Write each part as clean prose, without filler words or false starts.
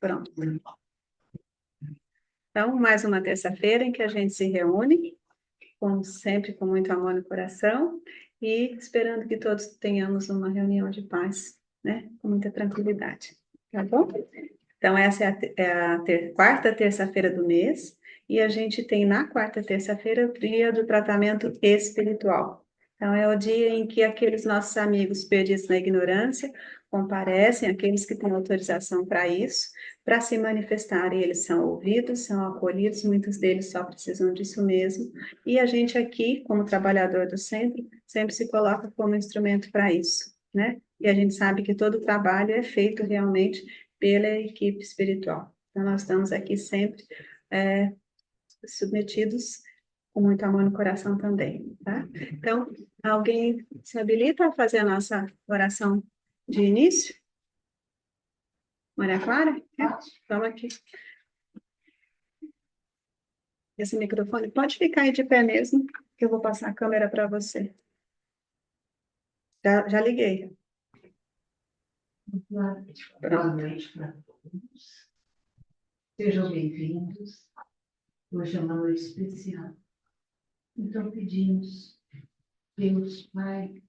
Pronto. Então, mais uma terça-feira em que a gente se reúne, como sempre, com muito amor no coração, e esperando que todos tenhamos uma reunião de paz, né? Com muita tranquilidade. Tá bom? Então, essa é a quarta terça-feira do mês, e a gente tem na quarta terça-feira o dia do tratamento espiritual. Então, é o dia em que aqueles nossos amigos perdidos na ignorância comparecem, aqueles que têm autorização para isso, para se manifestarem. Eles são ouvidos, são acolhidos, muitos deles só precisam disso mesmo. E a gente aqui, como trabalhador do centro, sempre se coloca como instrumento para isso, né? E a gente sabe que todo o trabalho é feito realmente pela equipe espiritual. Então, nós estamos aqui sempre submetidos com muito amor no coração também, tá? Então, alguém se habilita a fazer a nossa oração de início? Maria Clara? Vamos aqui. Esse microfone pode ficar aí de pé mesmo, que eu vou passar a câmera para você. Já liguei. Boa noite para todos. Sejam bem-vindos. Hoje é uma noite especial. Então pedimos, Deus Pai,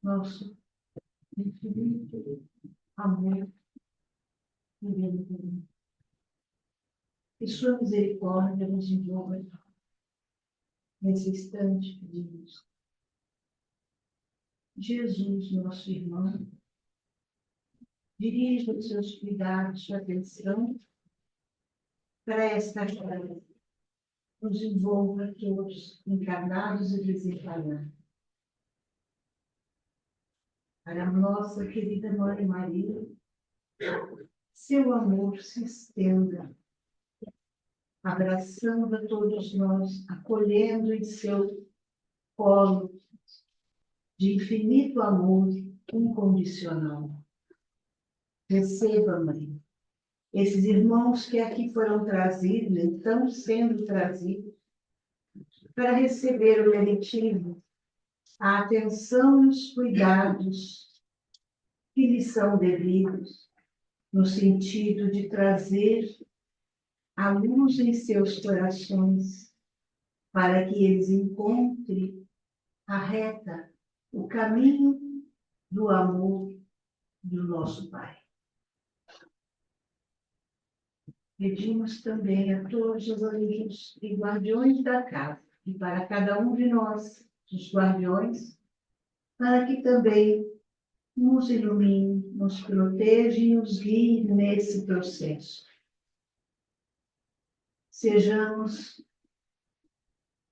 nosso infinito amor e bem-vindo. Que sua misericórdia nos envolva nesse instante, pedimos. Jesus, nosso irmão, dirija os seus cuidados, sua atenção para esta hora. Nos envolva todos, encarnados e desencarnados. Para a nossa querida Mãe Maria, seu amor se estenda, abraçando a todos nós, acolhendo em seu colo de infinito amor incondicional. Receba, Mãe, esses irmãos que aqui foram trazidos, estão sendo trazidos, para receber o lenitivo, a atenção e os cuidados que lhes são devidos, no sentido de trazer a luz em seus corações, para que eles encontrem a reta, o caminho do amor do nosso Pai. Pedimos também a todos os anjos e guardiões da casa, e para cada um de nós, os guardiões, para que também nos ilumine, nos proteja e nos guie nesse processo. Sejamos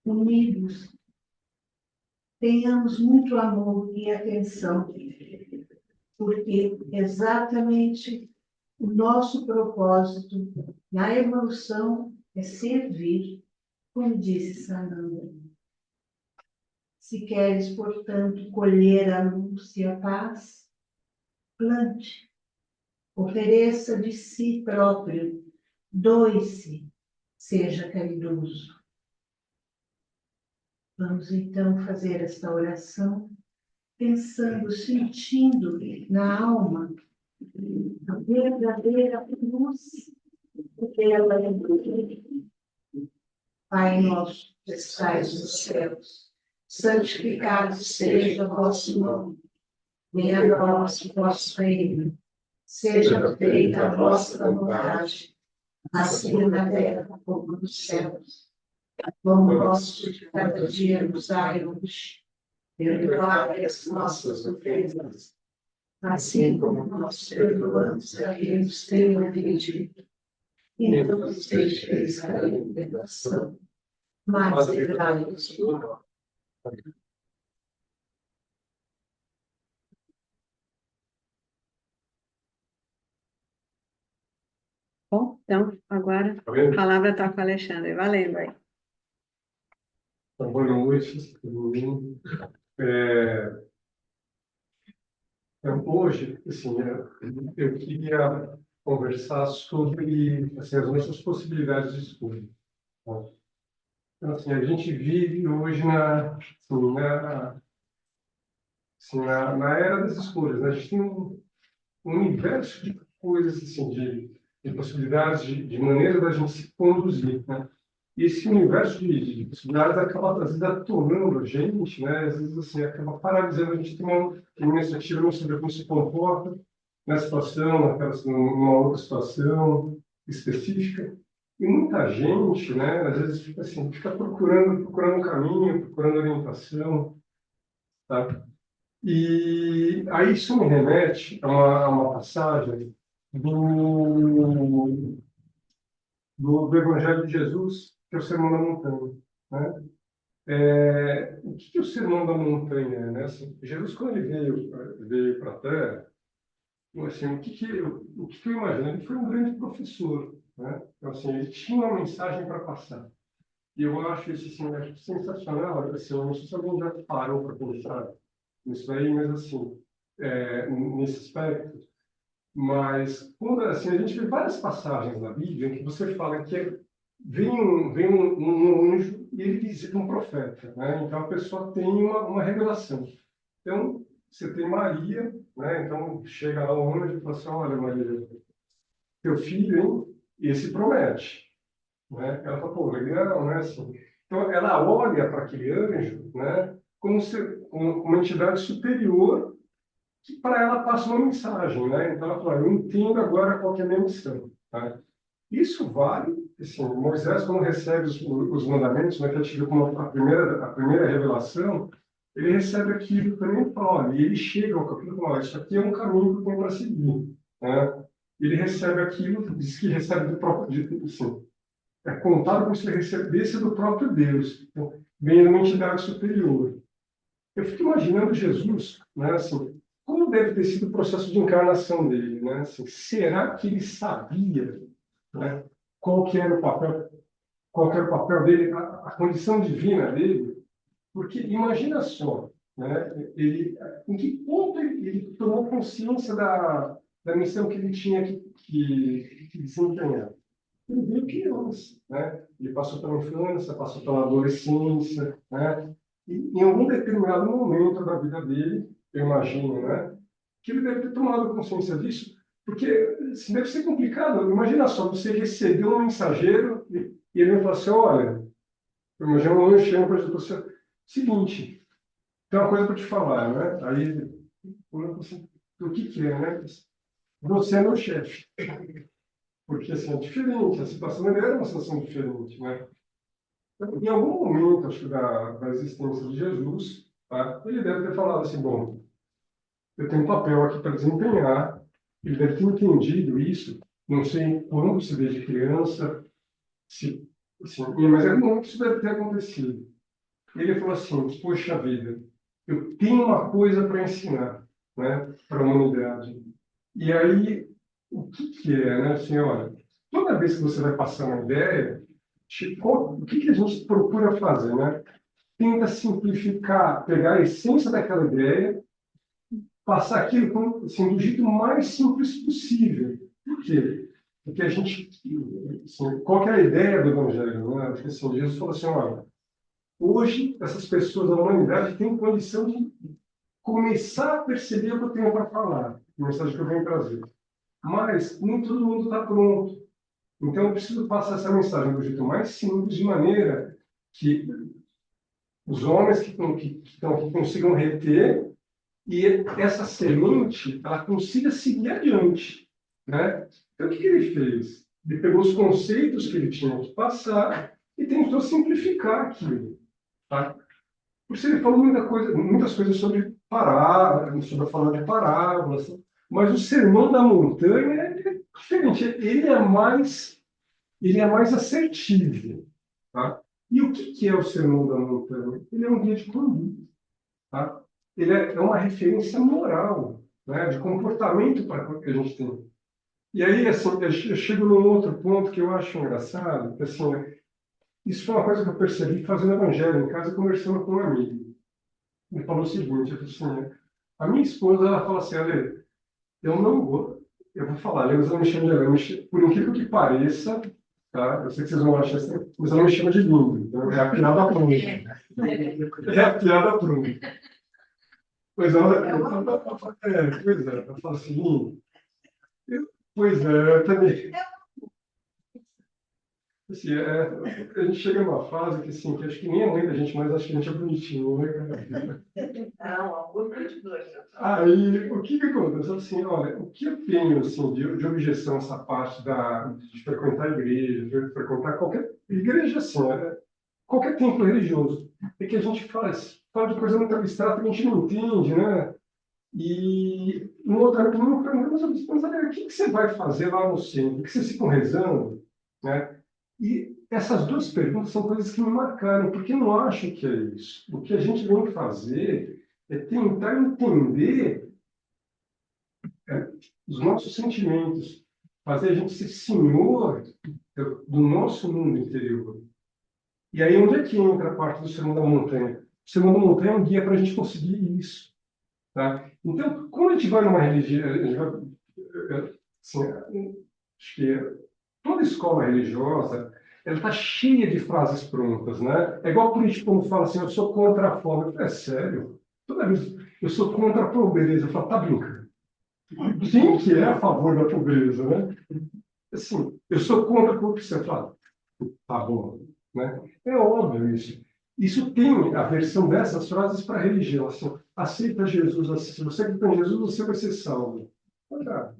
unidos, tenhamos muito amor e atenção, porque exatamente o nosso propósito na evolução é servir, como disse Sananda. Se queres, portanto, colher a luz e a paz, plante, ofereça de si próprio, doe-se, seja caridoso. Vamos então fazer esta oração, pensando, sentindo na alma a verdadeira luz dela é luz. Pai nosso, que estais nos céus, santificado seja o vosso nome. Venha a nós o vosso reino. Seja feita a vossa vontade, assim na terra como nos céus. O pão nosso de cada dia nos dai hoje. Perdoai as nossas ofensas, assim como nós perdoamos a quem nos tem ofendido. E não nos deixeis cair em tentação, mas livrai-nos do mal. Bom, então, agora a palavra está com o Alexandre. Valendo aí. Então, boa noite, tudo bem? Hoje, assim, eu queria conversar sobre assim, as nossas possibilidades de estudo. Tá? Então, assim, a gente vive hoje na era das escolhas, né? A gente tem um universo de coisas assim, de possibilidades, de maneira da gente se conduzir, né? E esse universo de possibilidades acaba, às vezes, atolando a gente, né? Às vezes, assim, acaba paralisando a gente de uma iniciativa, não saber como se comporta nessa situação, numa outra situação específica. E muita gente, né, às vezes fica assim, fica procurando um caminho, procurando orientação, tá? E aí isso me remete a uma passagem do Evangelho de Jesus, que é o Sermão da Montanha, né? O que é o Sermão da Montanha, né? Assim, Jesus, quando ele veio para a Terra, assim, o que eu imagino? Ele foi um grande professor, né? Então, assim, ele tinha uma mensagem para passar. E eu acho isso assim, acho sensacional. Assim, eu não sei se alguém já parou para pensar nisso aí, mas assim, nesse aspecto. Mas quando, assim, a gente vê várias passagens na Bíblia em que você fala que vem um anjo e ele visita um profeta, né? Então a pessoa tem uma revelação. Então você tem Maria, né? Então chega lá o anjo e fala assim: olha, Maria, teu filho, hein? Esse promete, né? Ela fala: pô, legal, né? Assim, então ela olha para aquele anjo, né? Como uma entidade superior que para ela passa uma mensagem, né? Então ela fala: eu entendo agora qual que é a minha missão, tá? Isso vale, assim, Moisés, quando recebe os mandamentos, né, que é tido como a primeira revelação, ele recebe aquilo também e fala: olha, e ele chega ao capítulo e fala: isso aqui é um caminho que eu tenho para seguir, né? Ele recebe aquilo, diz que recebe do próprio, assim, é contado como se ele recebesse do próprio Deus, então, vem de uma entidade superior. Eu fico imaginando Jesus, né, assim, como deve ter sido o processo de encarnação dele, né? Assim, será que ele sabia, né, qual que era o papel, qual que era o papel dele, a condição divina dele? Porque imagina só, né, em que ponto ele tomou consciência da missão que ele tinha que desempenhar? Ele veio criança, né? Ele passou pela infância, passou pela adolescência, né? E em algum determinado momento da vida dele, eu imagino, né, que ele deve ter tomado consciência disso, porque assim, deve ser complicado. Imagina só, você recebeu um mensageiro e ele vai falar assim: olha, eu imagino um anjo chegando para você: seguinte, tem uma coisa para te falar, né? Aí, assim, o que é, né? Você é meu chefe. Porque assim, é diferente, a situação dele era uma situação diferente, né? Em algum momento, acho que da existência de Jesus, tá? Ele deve ter falado assim: bom, eu tenho um papel aqui para desempenhar. Ele deve ter entendido isso, não sei quando se desde criança, se, assim, mas é muito que isso deve ter acontecido. Ele falou assim: poxa vida, eu tenho uma coisa para ensinar, né, para a humanidade. E aí, o que é, né, assim, olha, toda vez que você vai passar uma ideia, o que a gente procura fazer, né? Tenta simplificar, pegar a essência daquela ideia, passar aquilo assim, do jeito mais simples possível. Por quê? Porque a gente, assim, qual que é a ideia do Evangelho, né? Porque, assim, Jesus falou assim: olha, hoje essas pessoas da humanidade têm condição de começar a perceber o que eu tenho para falar, a mensagem que eu venho trazer. Mas nem todo mundo está pronto. Então, eu preciso passar essa mensagem do jeito mais simples, de maneira que os homens que estão aqui consigam reter e essa semente ela consiga seguir adiante, né? Então, o que ele fez? Ele pegou os conceitos que ele tinha que passar e tentou simplificar aquilo, tá? Por isso ele falou muitas coisas sobre parábolas, sobre falar de parábolas, mas o Sermão da Montanha é diferente. Ele é mais assertivo, tá? E o que é o Sermão da Montanha? Ele é um guia de conduta, tá? Ele é uma referência moral, né, de comportamento para que a gente tem. E aí, assim, eu chego num outro ponto que eu acho engraçado, que, assim, isso foi uma coisa que eu percebi fazendo evangelho em casa, conversando com um amigo. Ele falou o seguinte: eu falei assim, a minha esposa, ela fala assim: olha, eu não vou, eu vou falar, mas ela me chama de por incrível que pareça, tá? Eu sei que vocês vão achar assim, mas ela me chama de lindo. Então é a piada pronta. É a piada pronta. Pois ela, pois é, ela fala assim: Pois é, eu também. Assim, a gente chega numa fase que, assim, que acho que nem é muita gente, mas acho que a gente é bonitinho, né, cara? Não, amor continua. Aí, o que que acontece? Assim, olha, o que eu tenho, assim, de objeção a essa parte de frequentar a igreja, de frequentar qualquer igreja, assim, qualquer templo religioso, é que a gente fala de coisa muito abstrata que a gente não entende, né? E um outro amigo me perguntou, mas olha, o que que você vai fazer lá no centro? O que vocês ficam rezando? Né? E essas duas perguntas são coisas que me marcaram, porque eu não acho que é isso. O que a gente vem fazer é tentar entender os nossos sentimentos, fazer a gente ser senhor do nosso mundo interior. E aí, onde é que entra a parte do Sermão da Montanha? O Sermão da Montanha é um guia para a gente conseguir isso. Tá? Então, quando a gente vai numa religião, a gente assim, acho que toda escola religiosa ela está cheia de frases prontas, né? É igual político quando fala assim, eu sou contra a fome. Eu falo, é sério? Toda vez, eu sou contra a pobreza. Eu falo, tá brincando. Quem que é a favor da pobreza, né? Assim, eu sou contra a corrupção. Eu falo, tá bom, né? É óbvio isso. Isso tem a versão dessas frases para a religião, assim, aceita Jesus, assim, se você acredita em Jesus, você vai ser salvo. Olha,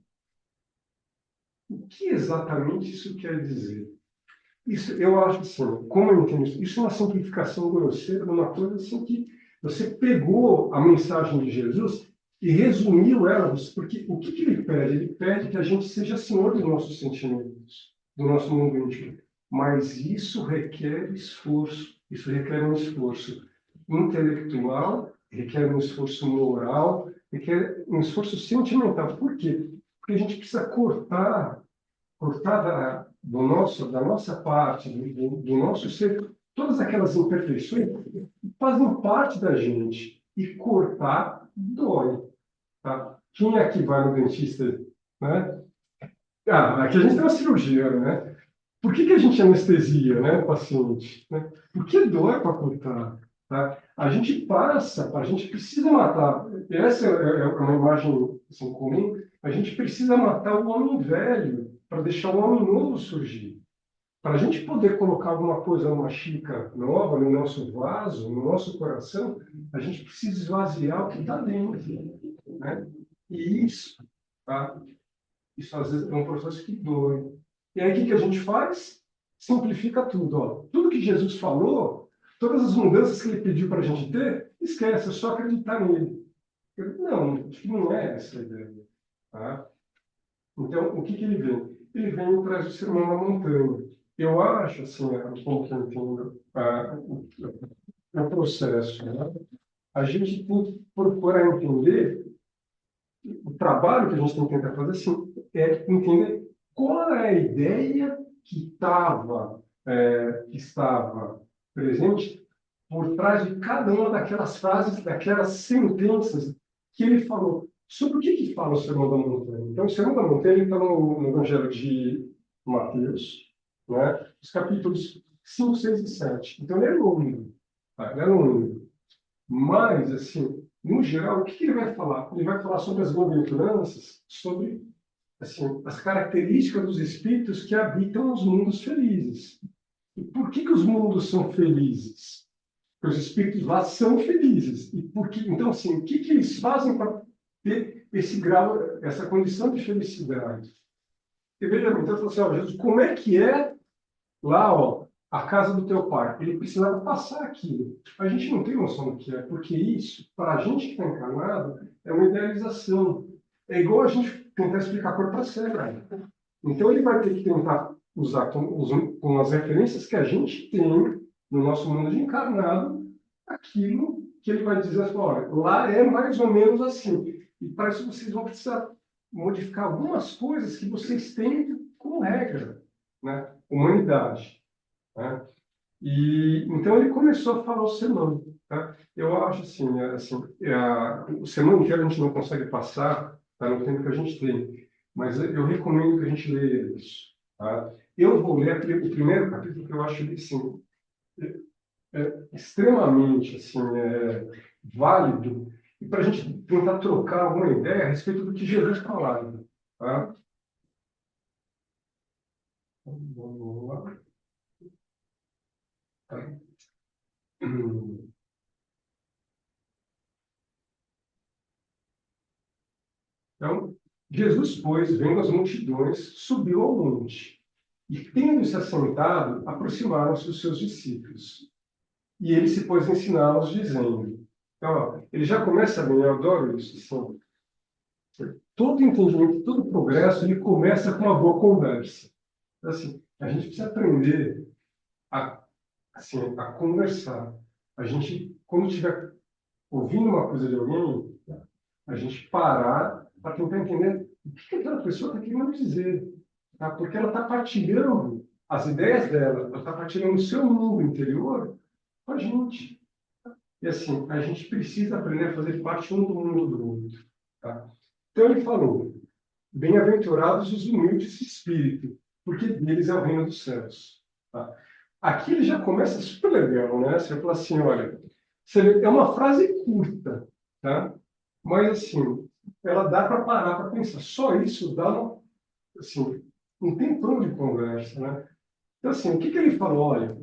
o que exatamente isso quer dizer? Isso, eu acho assim, como eu entendo isso? Isso é uma simplificação grosseira de uma coisa assim que você pegou a mensagem de Jesus e resumiu ela, porque o que que ele pede? Ele pede que a gente seja senhor dos nossos sentimentos, do nosso mundo íntimo. Mas isso requer esforço, isso requer um esforço intelectual, requer um esforço moral, requer um esforço sentimental. Por quê? Porque a gente precisa cortar da nossa parte, do nosso ser, todas aquelas imperfeições fazem parte da gente. E cortar dói. Tá? Quem é que vai no dentista? Né? Ah, aqui a gente tem uma cirurgia, né? Por que a gente anestesia, né, o paciente? Né? Porque dói para cortar. Tá? A gente a gente precisa matar. Essa é uma imagem assim, comum. A gente precisa matar o homem velho para deixar o homem novo surgir. Para a gente poder colocar alguma coisa numa xícara nova, no nosso vaso, no nosso coração, a gente precisa esvaziar o que está dentro. Né? E isso, tá? Isso às vezes é um processo que dói. E aí o que que a gente faz? Simplifica tudo. Ó. Tudo que Jesus falou, todas as mudanças que ele pediu para a gente ter, esquece, é só acreditar nele. Não, acho que não é essa a ideia. Tá? Então, o que que ele vem? Ele vem e traz o sermão da montanha. Eu acho, assim, como que eu entendo o processo, né? A gente tem que procurar entender, o trabalho que a gente tem que tentar fazer, assim, é entender qual é a ideia que estava presente por trás de cada uma daquelas frases, daquelas sentenças que ele falou. Sobre o que que fala o Sermão da Montanha? Então, o Sermão da Montanha ele está no Evangelho de Mateus, né? Os capítulos 5, 6 e 7. Então, ele é longo, tá? Ele é longo. Mas, assim, no geral, o que que ele vai falar? Ele vai falar sobre as bem-aventuranças, sobre assim, as características dos espíritos que habitam os mundos felizes. E por que que os mundos são felizes? Porque os espíritos lá são felizes. E por que, então, assim, o que que eles fazem para ter esse grau, essa condição de felicidade? E veja bem, então, eu falo assim, ó, Jesus, como é que é lá, ó, a casa do teu pai? Ele precisava passar aquilo. A gente não tem noção do que é, porque isso, para a gente que está encarnado, é uma idealização. É igual a gente tentar explicar a cor para cego. Então, ele vai ter que tentar usar com as referências que a gente tem no nosso mundo de encarnado, aquilo que ele vai dizer assim, olha, lá é mais ou menos assim. E para isso vocês vão precisar modificar algumas coisas que vocês têm como regra, né? Humanidade. Né? E então ele começou a falar o sermão. Tá? Eu acho assim, o sermão inteiro a gente não consegue passar, tá, no tempo que a gente tem, mas eu recomendo que a gente leia isso. Tá? Eu vou ler o primeiro capítulo que eu acho assim, extremamente assim, válido e para a gente tentar trocar alguma ideia a respeito do que Jesus falava. Tá? Vamos lá. Tá. Então, Jesus, pois, vendo as multidões, subiu ao monte. E, tendo-se assentado, aproximaram-se os seus discípulos. E ele se pôs a ensiná-los, dizendo... Então, ó, ele já começa bem, eu adoro isso. Assim, todo entendimento, todo progresso, ele começa com uma boa conversa. Então, assim, a gente precisa aprender a, assim, a conversar. A gente, quando estiver ouvindo uma coisa de alguém, a gente parar para tentar entender o que aquela pessoa está querendo dizer. Tá? Porque ela está partilhando as ideias dela, ela está partilhando o seu mundo interior com a gente. E assim, a gente precisa aprender a fazer parte um do mundo do outro. Tá? Então ele falou, bem-aventurados os humildes de espírito, porque deles é o reino dos céus. Tá? Aqui ele já começa super legal, né? Você fala assim, olha, você vê, é uma frase curta, tá? Mas assim, ela dá para parar para pensar. Só isso dá, assim, um tempão de conversa, né? Então assim, o que ele falou? Olha,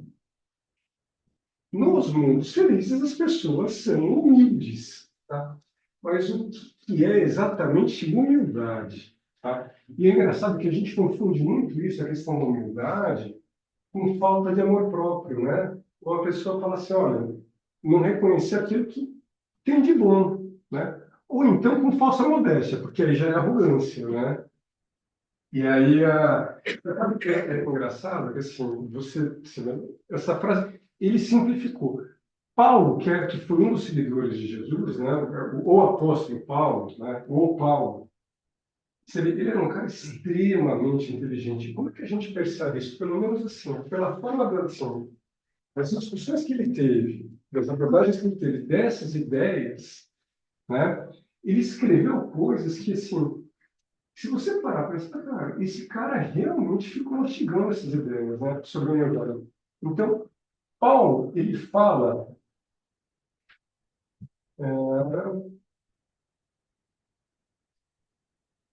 nos mundos felizes as pessoas são humildes, tá? Mas o que é exatamente humildade? Tá? E é engraçado que a gente confunde muito isso, a questão da humildade, com falta de amor próprio, né? Ou a pessoa fala assim, olha, não reconhecer aquilo que tem de bom, né? Ou então com falsa modéstia, porque aí já é arrogância, né? E aí, sabe o que é engraçado? Que assim, essa frase, ele simplificou. Paulo, que foi um dos seguidores de Jesus, né? O apóstolo Paulo, né? O Paulo, ele era um cara extremamente inteligente. Como é que a gente percebe isso? Pelo menos assim, pela forma da assim, as discussões que ele teve, das abordagens que ele teve dessas ideias, né? Ele escreveu coisas que, assim, se você parar para pensar, cara, esse cara realmente ficou mastigando essas ideias, né? Sobre o Evangelho. Então, Paulo, ele fala é,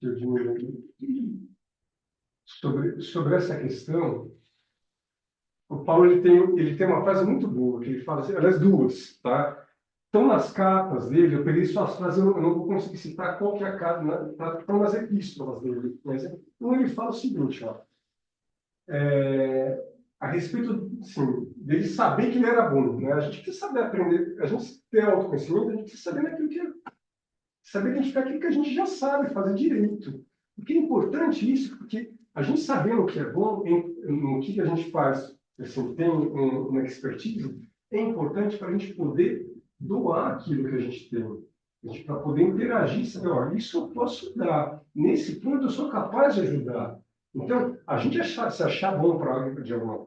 eu diminuí, sobre essa questão. O Paulo ele tem uma frase muito boa, que ele fala assim, aliás, duas, tá? Estão nas cartas dele, eu peguei só as frases, eu não vou conseguir citar qual que é a carta, né? Estão nas epístolas dele. Mas ele fala o seguinte, ó, é, a respeito, assim, dele saber que ele era bom, né? A gente precisa saber aprender, a gente ter autoconhecimento, a gente precisa saber naquilo que saber identificar aquilo que a gente já sabe fazer direito. Porque é importante isso, porque a gente sabendo o que é bom, no que a gente faz, assim, tem uma expertise, é importante para a gente poder doar aquilo que a gente tem. Para poder interagir, saber, ó, isso eu posso dar. Nesse ponto eu sou capaz de ajudar. Então, a gente se achar bom para alguém de alguma,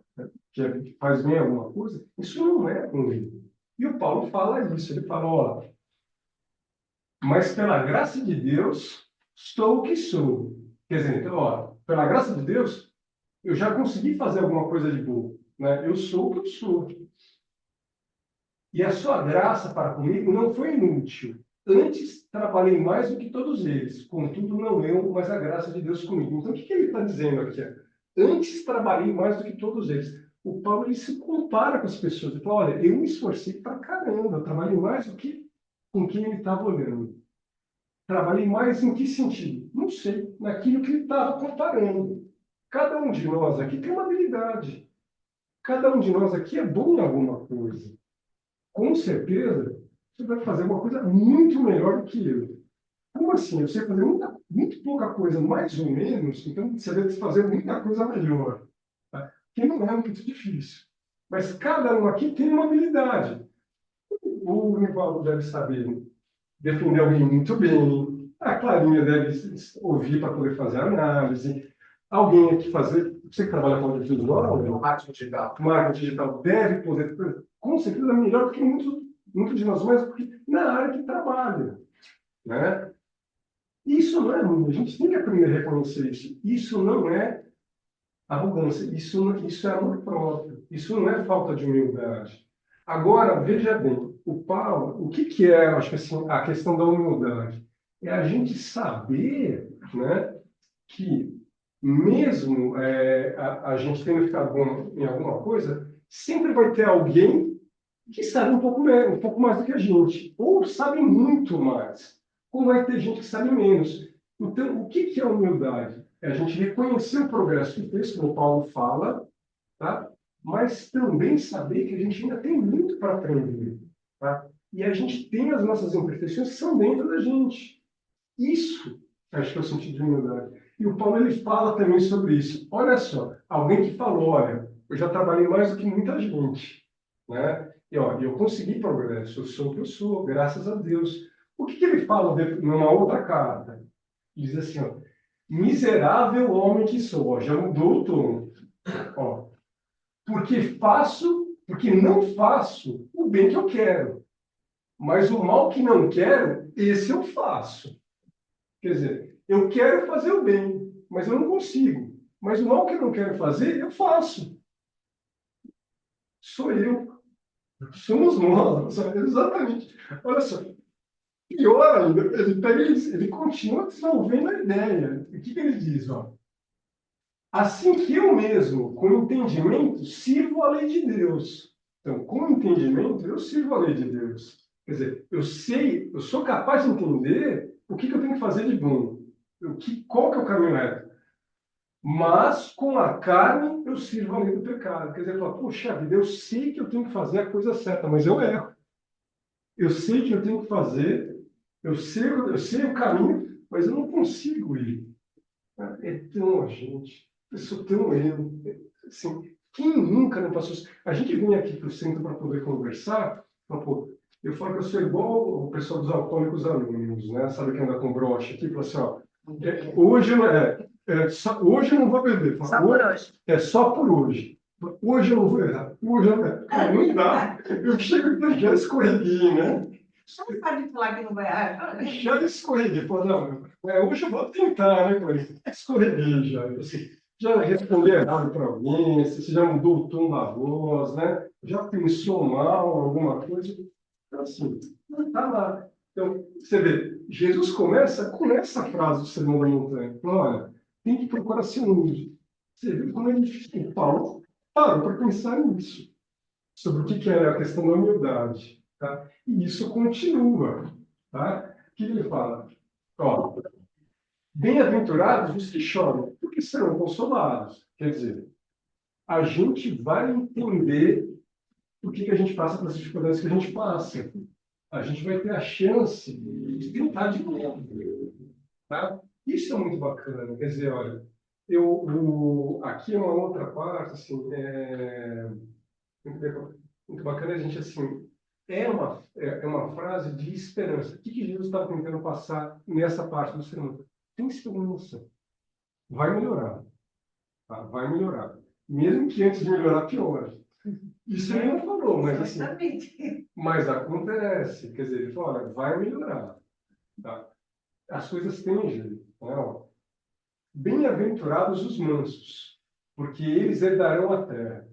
que faz bem alguma coisa, isso não é ruim. E o Paulo fala isso, ele fala, ó, mas pela graça de Deus, sou o que sou. Quer dizer, então, ó, pela graça de Deus, eu já consegui fazer alguma coisa de boa. Né? Eu sou o que eu sou. E a sua graça para comigo não foi inútil. Antes, trabalhei mais do que todos eles. Contudo, não eu, mas a graça de Deus comigo. Então, o que ele está dizendo aqui? Antes, trabalhei mais do que todos eles. O Paulo ele se compara com as pessoas. Ele fala, olha, eu me esforcei para caramba. Eu trabalhei mais do que com quem ele estava olhando. Trabalhei mais em que sentido? Não sei, naquilo que ele estava comparando. Cada um de nós aqui tem uma habilidade. Cada um de nós aqui é bom em alguma coisa. Com certeza, você vai fazer uma coisa muito melhor do que eu. Como assim? Eu sei fazer muito pouca coisa, mais ou menos, então você deve fazer muita coisa melhor. Tá? Que não é muito difícil. Mas cada um aqui tem uma habilidade. O Nivaldo deve saber defender alguém muito bem. A Clarinha deve ouvir para poder fazer a análise. Alguém aqui fazer, você que trabalha com audiovisual, né? Marketing digital deve poder, com certeza, melhor do que muito de nós, mas porque na área que trabalha. Né? Isso não é ruim, a gente tem que aprender a reconhecer isso. Isso não é arrogância, isso é amor próprio, isso não é falta de humildade. Agora, veja bem, o Paulo, o que é, acho que assim, a questão da humildade? É a gente saber, né, que mesmo a gente tendo ficado bom em alguma coisa, sempre vai ter alguém que sabe um pouco mais do que a gente, ou sabe muito mais, ou vai ter gente que sabe menos. Então, o que é humildade? É a gente reconhecer o progresso que fez, como o Paulo fala, tá? Mas também saber que a gente ainda tem muito para aprender. Tá? E a gente tem as nossas imperfeições que são dentro da gente. Isso, acho que é o sentido de humildade. E o Paulo ele fala também sobre isso. Olha só, alguém que falou, olha, eu já trabalhei mais do que muita gente, né? E ó, eu consegui progresso, eu sou o que eu sou, graças a Deus. O que ele fala numa outra carta? Ele diz assim, ó, miserável homem que sou, ó, já mudou o tom. Ó, porque não faço o bem que eu quero, mas o mal que não quero, esse eu faço. Quer dizer, eu quero fazer o bem, mas eu não consigo. Mas o mal que eu não quero fazer, eu faço. Sou eu. Somos nós. Exatamente. Olha só. Pior ainda, ele continua desenvolvendo a ideia. O que ele diz? Ó? Assim que eu mesmo, com entendimento, sirvo a lei de Deus. Então, com entendimento, eu sirvo a lei de Deus. Quer dizer, eu sei, eu sou capaz de entender o que eu tenho que fazer de bom. Qual que é o caminho reto? Mas com a carne eu sirvo a lei do pecado. Quer dizer, eu falo, poxa vida, eu sei que eu tenho que fazer a coisa certa, mas eu erro. Eu sei que eu tenho que fazer, eu sei o caminho, mas eu não consigo ir. É tão a gente, eu sou tão eu. Assim, quem nunca não passou isso? A gente vem aqui para o centro para poder conversar, pô, eu falo que eu sou igual o pessoal dos alcoólicos anônimos, né? Sabe que anda com broche aqui? Fala assim, ó, hoje, hoje eu não vou beber. Fala, Só por hoje. É só por hoje. Hoje eu não vou errar. Hoje eu não erro. Não dá. Eu chego e já escorreguei, né? Só não pode falar que não vai. Já escorreguei. Pô, não, hoje eu vou tentar, né, cara? Escorreguei já. Assim, já respondi errado para alguém, você já mudou o tom da voz, né? Já pensou mal alguma coisa. Então, assim, não está lá. Então, você vê, Jesus começa com essa frase do Sermão da Montanha. Olha, tem que procurar ser humilde. Você vê como o Paulo parou para pensar nisso, sobre o que é a questão da humildade. Tá? E isso continua. Tá? O que ele fala? Ó, bem-aventurados os que choram, porque serão consolados. Quer dizer, a gente vai entender por que a gente passa pelas dificuldades que a gente passa. A gente vai ter a chance de tentar de novo. Tá? Isso é muito bacana. Quer dizer, olha, aqui é uma outra parte, assim, muito bacana a gente, assim, é uma frase de esperança. O que Jesus está tentando passar nessa parte do sermão? Tem esperança. Vai melhorar. Tá? Vai melhorar. Mesmo que antes de melhorar, piore. Isso ele não falou, mas assim, mas acontece. Quer dizer, ele falou, olha, vai melhorar. Tá? As coisas têm jeito. Né? Bem-aventurados os mansos, porque eles herdarão a terra.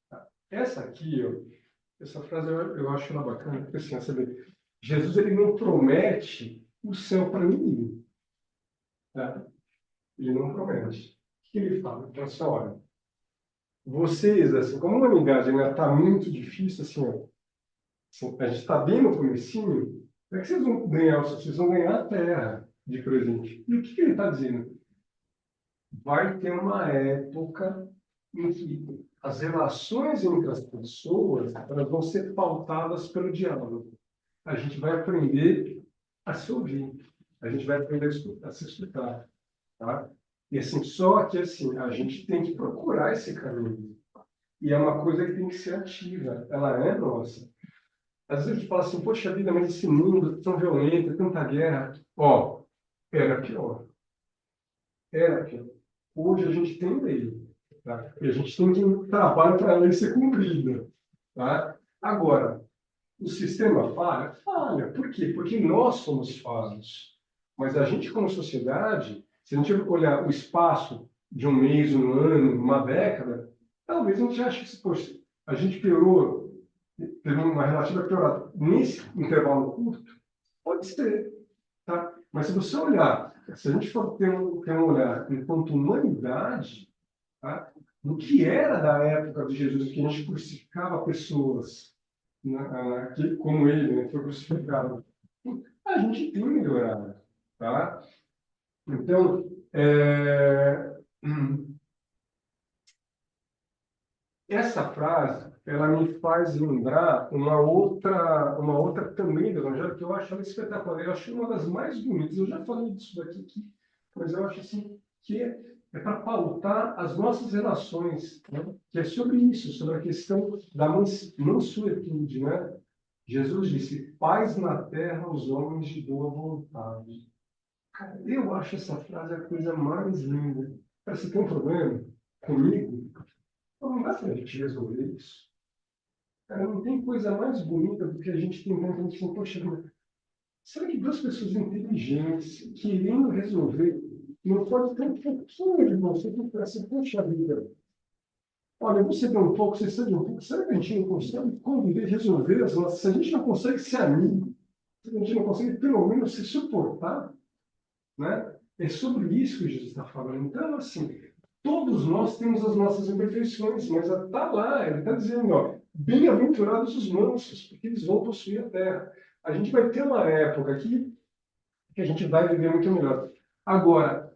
Tá? Essa aqui, ó, essa frase eu acho ela bacana, porque assim, você vê, Jesus ele não promete o céu para ninguém. Tá? Ele não promete. O que ele fala? Então, assim, olha, vocês, assim, como uma linguagem está muito difícil, assim, ó, assim, a gente está bem no comecinho, não é que vocês vão ganhar, vocês vão ganhar a terra de presente. E o que ele está dizendo? Vai ter uma época em que as relações entre as pessoas elas vão ser pautadas pelo diálogo. A gente vai aprender a se ouvir. A gente vai aprender a se escutar. Tá? E assim, só que assim, a gente tem que procurar esse caminho. E é uma coisa que tem que ser ativa. Ela é nossa. Às vezes a gente fala assim, poxa vida, mas esse mundo é tão violento, é tanta guerra. Ó, era pior. Era pior. Hoje a gente tem lei. Tá? E a gente tem que trabalhar para a lei ser cumprida. Tá? Agora, o sistema falha? Falha. Por quê? Porque nós somos falhos. Mas a gente, como sociedade, se a gente olhar o espaço de um mês, um ano, uma década, talvez a gente ache que, poxa, a gente piorou, teve uma relativa piorada. Nesse intervalo curto, pode ser. Tá? Mas se você olhar se a gente for ter um olhar enquanto humanidade, tá? No que era da época de Jesus, que a gente crucificava pessoas como ele, né, que foi crucificado, a gente tem melhorado, tá? Então, essa frase, ela me faz lembrar uma outra também do Evangelho, que eu acho ela espetacular. Eu acho uma das mais bonitas. Eu já falei disso daqui, mas eu acho assim que é para pautar as nossas relações, né? Que é sobre isso, sobre a questão da mansuetude, né? Jesus disse: paz na terra aos homens de boa vontade. Cara, eu acho essa frase a coisa mais linda. Cara, você tem um problema comigo? Não dá para a gente resolver isso. Cara, não tem coisa mais bonita do que a gente tem quando a gente fala, poxa vida, será que duas pessoas inteligentes, querendo resolver, não pode ter um pouquinho de você que pensa, poxa vida, olha, você deu um pouco, você cede um pouco, será que a gente não consegue conviver, resolver as nossas... Se a gente não consegue ser amigo, se a gente não consegue pelo menos se suportar, né? É sobre isso que Jesus está falando. Então, assim, todos nós temos as nossas imperfeições, mas está lá, ele está dizendo, ó, bem-aventurados os mansos, porque eles vão possuir a terra. A gente vai ter uma época aqui que a gente vai viver muito melhor. Agora,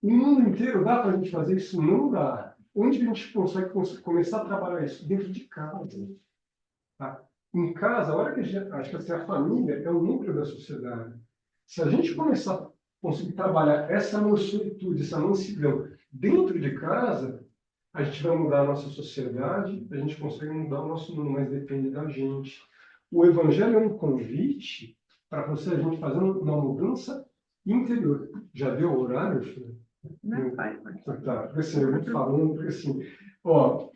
o mundo inteiro dá para a gente fazer isso? Não dá. Onde a gente consegue começar a trabalhar isso? Dentro de casa. Tá? Em casa, a hora que a gente, acho que assim, a família é o núcleo da sociedade. Se a gente começar a conseguir trabalhar essa mansuetude, essa mansidão dentro de casa, a gente vai mudar a nossa sociedade, a gente consegue mudar o nosso mundo, mas depende da gente. O Evangelho é um convite para você, a gente fazer uma mudança interior. Já deu o horário, filho? Não, vai. Tá, porque assim, eu vou falando, porque assim, ó,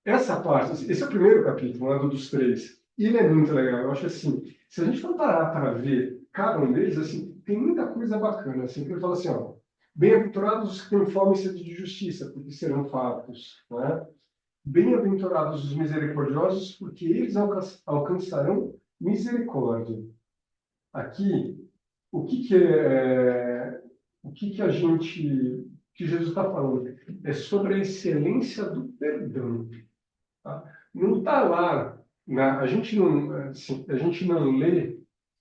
essa parte, esse é o primeiro capítulo, né, dos três. E ele é muito legal. Eu acho assim, se a gente for parar para ver cada um deles, assim, tem muita coisa bacana. Assim, que ele fala assim, ó, bem-aventurados os que têm fome e sede de justiça, porque serão fartos. Né? Bem-aventurados os misericordiosos, porque eles alcançarão misericórdia. Aqui, o que a gente, que Jesus está falando? É sobre a excelência do perdão. Tá? Não está lá, a gente não, assim, a gente não lê,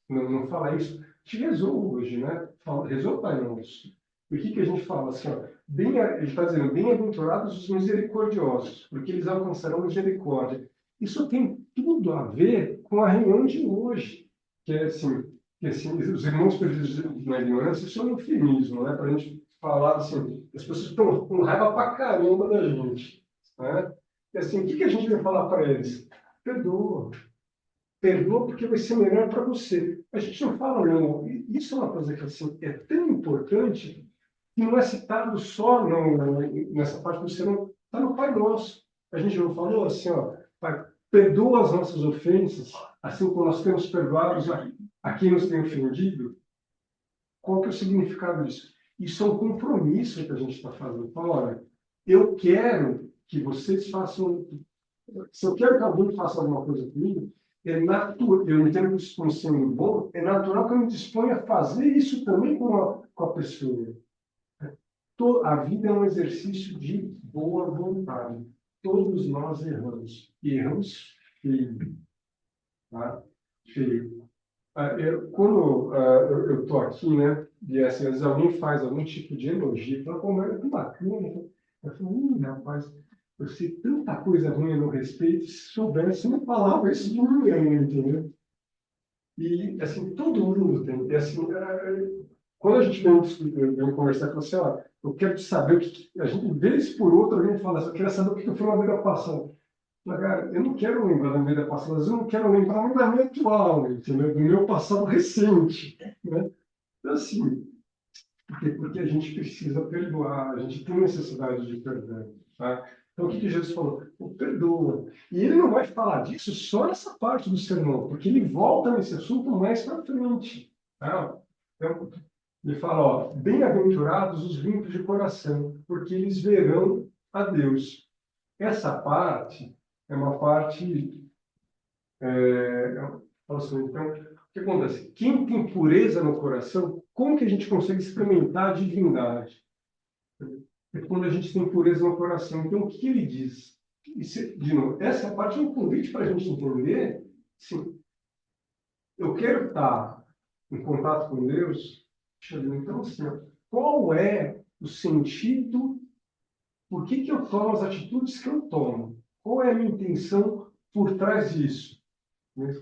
não fala isso. A gente rezou hoje, né? Rezou o Pai Nosso. O que a gente fala assim, ó, ele está dizendo, bem-aventurados os misericordiosos, porque eles alcançarão misericórdia. Isso tem tudo a ver com a reunião de hoje, que é assim os irmãos perdidos na ignorância, isso é um eufemismo, né? Para a gente falar assim, as pessoas estão com raiva pra caramba da gente, né? E assim, o que a gente vai falar para eles? Perdoa. Perdoa porque vai ser melhor para você. A gente não fala, não. Isso é uma coisa que assim, é tão importante que não é citado só nessa parte do sermão, está no Pai Nosso. A gente não falou assim, ó, Pai, perdoa as nossas ofensas, assim como nós temos perdoados a quem nos tem ofendido. Qual que é o significado disso? Isso é um compromisso que a gente está fazendo. Fala, olha, eu quero que vocês façam. Se eu quero que alguém faça alguma coisa comigo, é natural, eu entendo que isso como sendo bom, é natural que eu me disponha a fazer isso também com a pessoa. A vida é um exercício de boa vontade. Todos nós erramos. E erramos feio. Tá? Feio. Quando eu estou aqui, né, e assim, às vezes alguém faz algum tipo de elogio, fala, pô, mas é tão bacana. Eu falo, rapaz, eu sei tanta coisa ruim a meu respeito, se soubesse, eu não falava isso de ninguém, entendeu? E, assim, todo mundo tem. E, assim, quando a gente vem conversar com você, ó, eu quero te saber o que... A gente, vez por outra, alguém fala assim, eu quero saber o que eu fui na vida passada. Mas, cara, eu não quero lembrar da minha vida passada, mas eu não quero lembrar nem da minha atual, entendeu? Do meu passado recente, né? Então, assim, porque a gente precisa perdoar, a gente tem necessidade de perdão, tá? Então, o que Jesus falou? O perdoa. E ele não vai falar disso só nessa parte do sermão, porque ele volta nesse assunto mais para frente, tá? Então, ele fala, ó, bem-aventurados os limpos de coração, porque eles verão a Deus. Essa parte é uma parte fala assim, então, o que acontece? Quem tem pureza no coração como que a gente consegue experimentar a divindade? É quando a gente tem pureza no coração. Então, o que ele diz? De novo, essa parte é um convite para a gente entender, sim, eu quero estar em contato com Deus. Então, assim, qual é o sentido? Por que que eu tomo as atitudes que eu tomo? Qual é a minha intenção por trás disso? Né?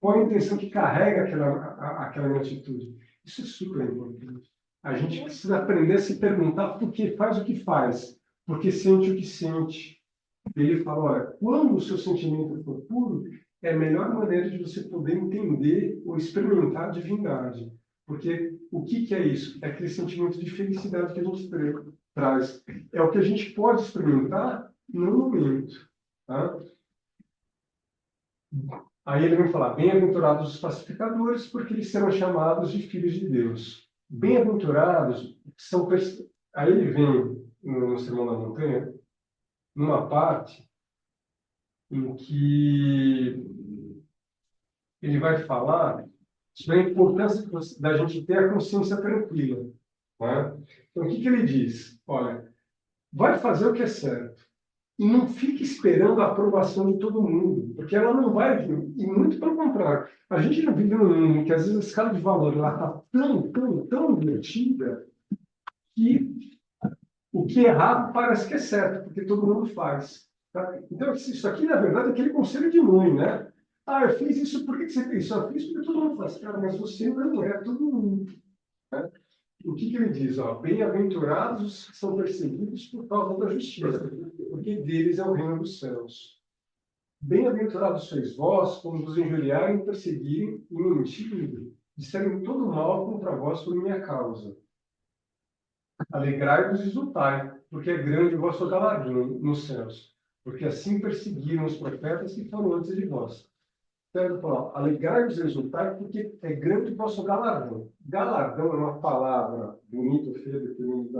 Qual é a intenção que carrega aquela minha atitude? Isso é super importante. A gente precisa aprender a se perguntar por que faz o que faz, porque sente o que sente. Ele fala, olha, quando o seu sentimento for puro, é a melhor maneira de você poder entender ou experimentar a divindade. Porque o que que é isso? É aquele sentimento de felicidade que a gente traz. É o que a gente pode experimentar no momento. Tá? Aí ele vai falar, bem-aventurados os pacificadores, porque eles serão chamados de filhos de Deus. Bem-aventurados são... Aí ele vem no Sermão da Montanha, numa parte em que ele vai falar sobre a importância da gente ter a consciência tranquila. Né? Então, o que que ele diz? Olha, vai fazer o que é certo. E não fique esperando a aprovação de todo mundo, porque ela não vai vir. E muito pelo contrário. A gente não vive num mundo que, às vezes, a escala de valor está tão invertida que o que é errado parece que é certo, porque todo mundo faz. Tá? Então, isso aqui, na verdade, é aquele conselho de mãe, né? Ah, eu fiz isso, por que que você fez isso? Eu fiz porque todo mundo faz. Cara, mas você não é todo mundo. Né? O que que ele diz? Ó, bem-aventurados os que são perseguidos por causa da justiça, porque deles é o reino dos céus. Bem-aventurados sois vós quando vos injuriarem, perseguirem e mentirem, disserem todo mal contra vós por minha causa. Alegrai-vos e exultai, porque é grande o vosso galardão nos céus, porque assim perseguiram os profetas que foram antes de vós. Então, falar, alegrai-vos e exultai, porque é grande o vosso galardão. Galardão é uma palavra bonita, feia, dependendo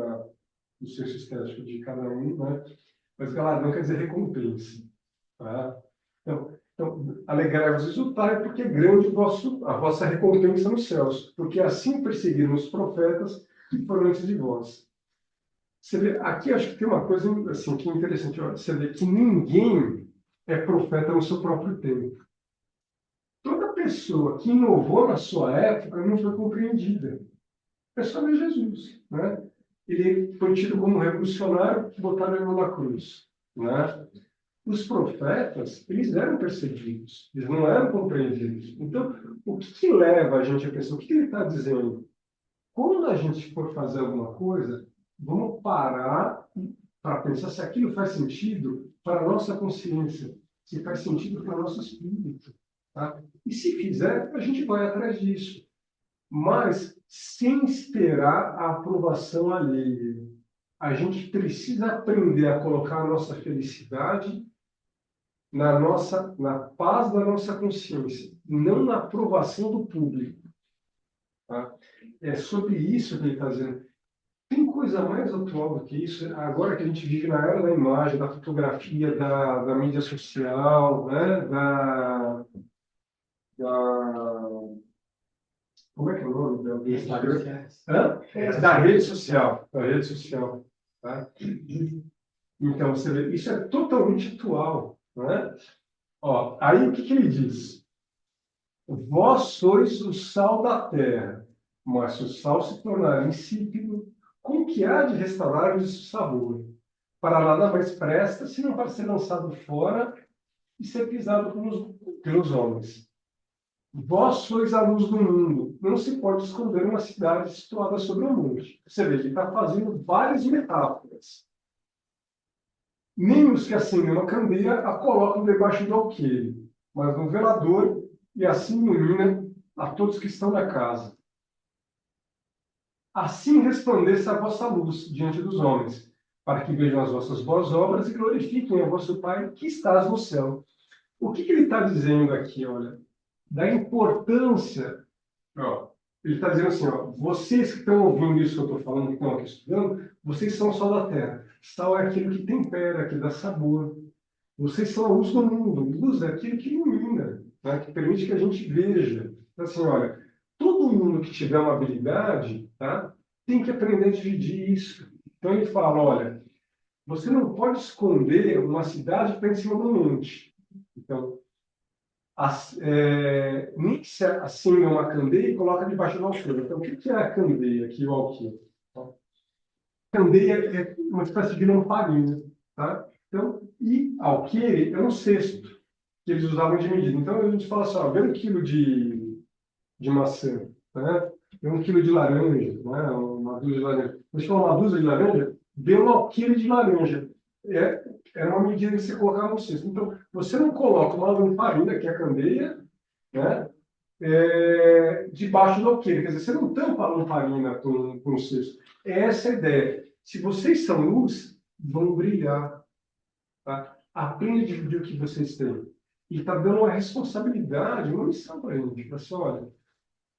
do senso estético de cada um, né? Mas galardão quer dizer recompensa. Tá? Então alegrai-vos e exultai, porque é grande a vossa recompensa nos céus, porque assim perseguiram os profetas que foram antes de vós. Você vê, aqui acho que tem uma coisa assim, que é interessante. Ó, você vê que ninguém é profeta no seu próprio tempo. Toda pessoa que inovou na sua época não foi compreendida. É só ver Jesus. Né? Ele foi tido como revolucionário, botaram ele na cruz. Né? Os profetas, eles eram perseguidos, eles não eram compreendidos. Então, o que que leva a gente a pensar? O que que ele está dizendo? Quando a gente for fazer alguma coisa, vamos parar para pensar se aquilo faz sentido para a nossa consciência, se faz sentido para o nosso espírito. Tá? E se fizer, a gente vai atrás disso. Mas sem esperar a aprovação alheia. A gente precisa aprender a colocar a nossa felicidade na paz da nossa consciência, não na aprovação do público. Tá? É sobre isso que ele está dizendo. Tem coisa mais atual do que isso? Agora que a gente vive na era da imagem, da fotografia, da mídia social, né? Como é que é o nome do Instagram? Hã? Da rede social. Da rede social. Tá? Então, você vê, isso é totalmente atual. Né? Ó, aí o que que ele diz? Vós sois o sal da terra, mas se o sal se tornar insípido, com que há de restaurar-vos o sabor? Para nada mais presta, senão para ser lançado fora e ser pisado pelos homens. Vós sois a luz do mundo. Não se pode esconder uma cidade situada sobre um monte. Você vê, ele está fazendo várias metáforas. Nem os que acendem uma candeia a colocam debaixo do alqueire, mas no velador, e assim ilumina a todos que estão na casa. Assim resplandeça a vossa luz diante dos homens, para que vejam as vossas boas obras e glorifiquem a vosso Pai que estás no céu. O que que ele está dizendo aqui, olha? Da importância. Ó, ele está dizendo assim, ó, vocês que estão ouvindo isso que eu estou falando, que estão aqui estudando, vocês são o sal da terra. Sal é aquilo que tempera, que dá sabor. Vocês são a luz do mundo. Luz é aquilo que ilumina, né? Que permite que a gente veja. Então, assim, olha, todo mundo que tiver uma habilidade, tá, tem que aprender a dividir isso. Então ele fala, olha, você não pode esconder uma cidade que está em cima do monte. Então, nem se acende uma candeia e coloca debaixo do alqueire. Então, o que é a candeia aqui, o alqueire? Candeia é uma espécie de lamparina, tá? Então, e alqueire é um cesto que eles usavam de medida. Então, a gente fala assim, ó, vê 1 quilo de maçã, né? Vê 1 quilo de laranja, né? Uma dúzia de laranja. Vou falar uma dúzia de laranja, vê um alqueire de laranja. Era uma medida que você colocava no cesto. Então, você não coloca uma lamparina, que é a candeia, né? Debaixo do alqueire. Quer dizer, você não tampa a lamparina com o cesto. Essa é a ideia. Se vocês são luz, vão brilhar. Tá? Aprenda a dividir o que vocês têm. E está dando uma responsabilidade, uma missão para a gente. Para assim, olha,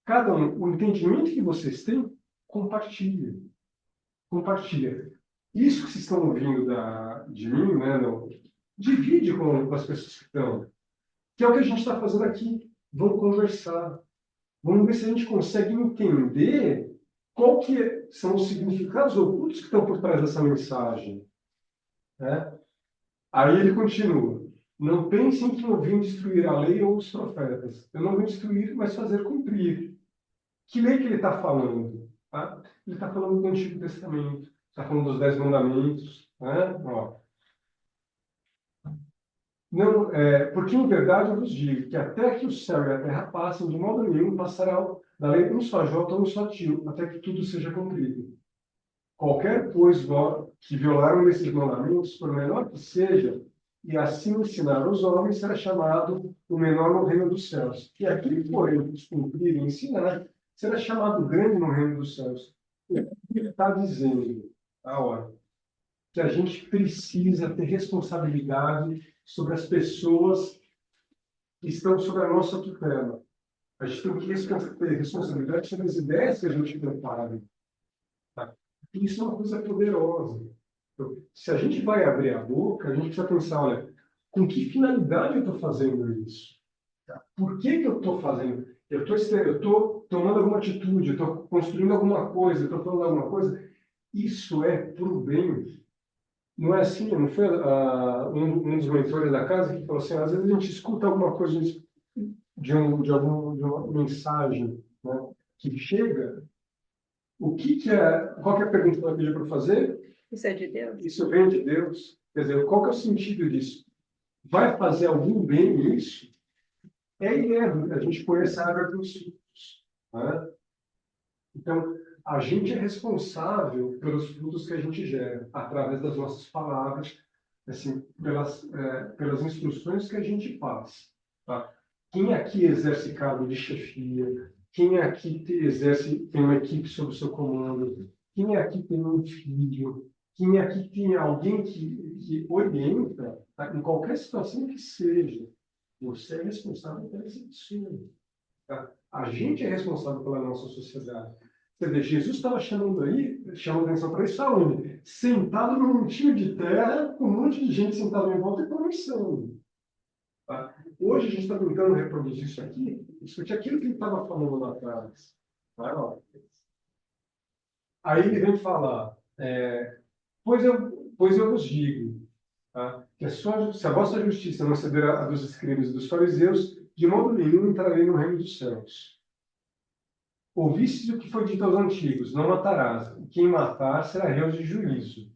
cada um, o entendimento que vocês têm, compartilha. Compartilha. Isso que vocês estão ouvindo de mim, né, não, divide com as pessoas que estão. Que é o que a gente está fazendo aqui. Vamos conversar. Vamos ver se a gente consegue entender qual que são os significados ocultos que estão por trás dessa mensagem. Né? Aí ele continua. Não pensem que eu vim destruir a lei ou os profetas. Eu não vim destruir, mas fazer cumprir. Que lei que ele está falando? Tá? Ele está falando do Antigo Testamento. Está falando dos 10 mandamentos. Né? Ó. Não, porque em verdade eu vos digo que até que o céu e a terra passem, de modo nenhum passará da lei um só jota ou um só tio, até que tudo seja cumprido. Qualquer, pois, que violar um desses mandamentos, por menor que seja, e assim ensinar aos homens, será chamado o menor no reino dos céus. E aquele, porém, que cumprir e ensinar, será chamado grande no reino dos céus. Ele está dizendo, a hora, que a gente precisa ter responsabilidade sobre as pessoas que estão sob a nossa tutela. A gente tem que ter responsabilidade sobre as ideias que a gente prepara. Tá? Isso é uma coisa poderosa. Então, se a gente vai abrir a boca, a gente precisa pensar, olha, com que finalidade eu estou fazendo isso? Tá? Por que eu estou fazendo? Eu estou tomando alguma atitude, eu estou construindo alguma coisa, eu estou falando alguma coisa. Isso é para o bem. Não é assim? Não foi um dos mentores da casa que falou assim, às vezes a gente escuta alguma coisa de uma mensagem, né, que chega. Qual que é a pergunta que ela pediu para fazer? Isso é de Deus? Isso vem de Deus? Quer dizer, qual que é o sentido disso? Vai fazer algum bem isso? A gente conhece a árvore dos frutos. Né? Então, a gente é responsável pelos frutos que a gente gera, através das nossas palavras, assim, pelas instruções que a gente passa. Tá? Quem aqui exerce cargo de chefia? Quem aqui tem uma equipe sob o seu comando? Quem aqui tem um filho? Quem aqui tem alguém que orienta, tá? Em qualquer situação que seja? Você é responsável pela pessoa. Tá? A gente é responsável pela nossa sociedade. Quer dizer, Jesus estava chamando atenção para isso aonde? Sentado num montinho de terra, com um monte de gente sentada em volta e conversando. Tá? Hoje a gente está tentando reproduzir isso aqui, discutir aquilo que ele estava falando lá atrás. Vai lá. Aí ele vem falar, pois eu vos digo, tá? Que se a vossa justiça não exceder a dos escribas e dos fariseus, de modo nenhum entrarei no reino dos céus. Ouvistes o que foi dito aos antigos, não matarás, e quem matar será réu de juízo.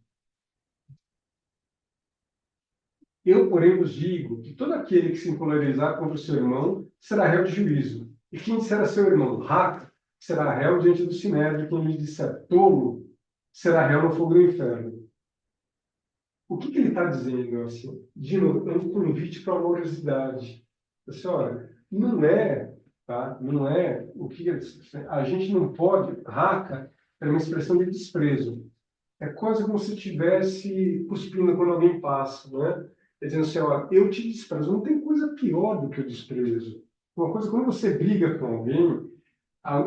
Eu, porém, vos digo que todo aquele que se encolerizar contra o seu irmão será réu de juízo. E quem disser a seu irmão, raca, será réu diante do sinédrio. Quem lhe disser tolo, será réu no fogo do inferno. O que ele está dizendo? Assim? De novo, é um convite para a amorosidade. Assim, olha, não é, tá? Não é o que a gente não pode. Raca é uma expressão de desprezo. É quase como se estivesse cuspindo quando alguém passa, né? Dizendo assim, ó, eu te desprezo. Não tem coisa pior do que o desprezo. Uma coisa, quando você briga com alguém,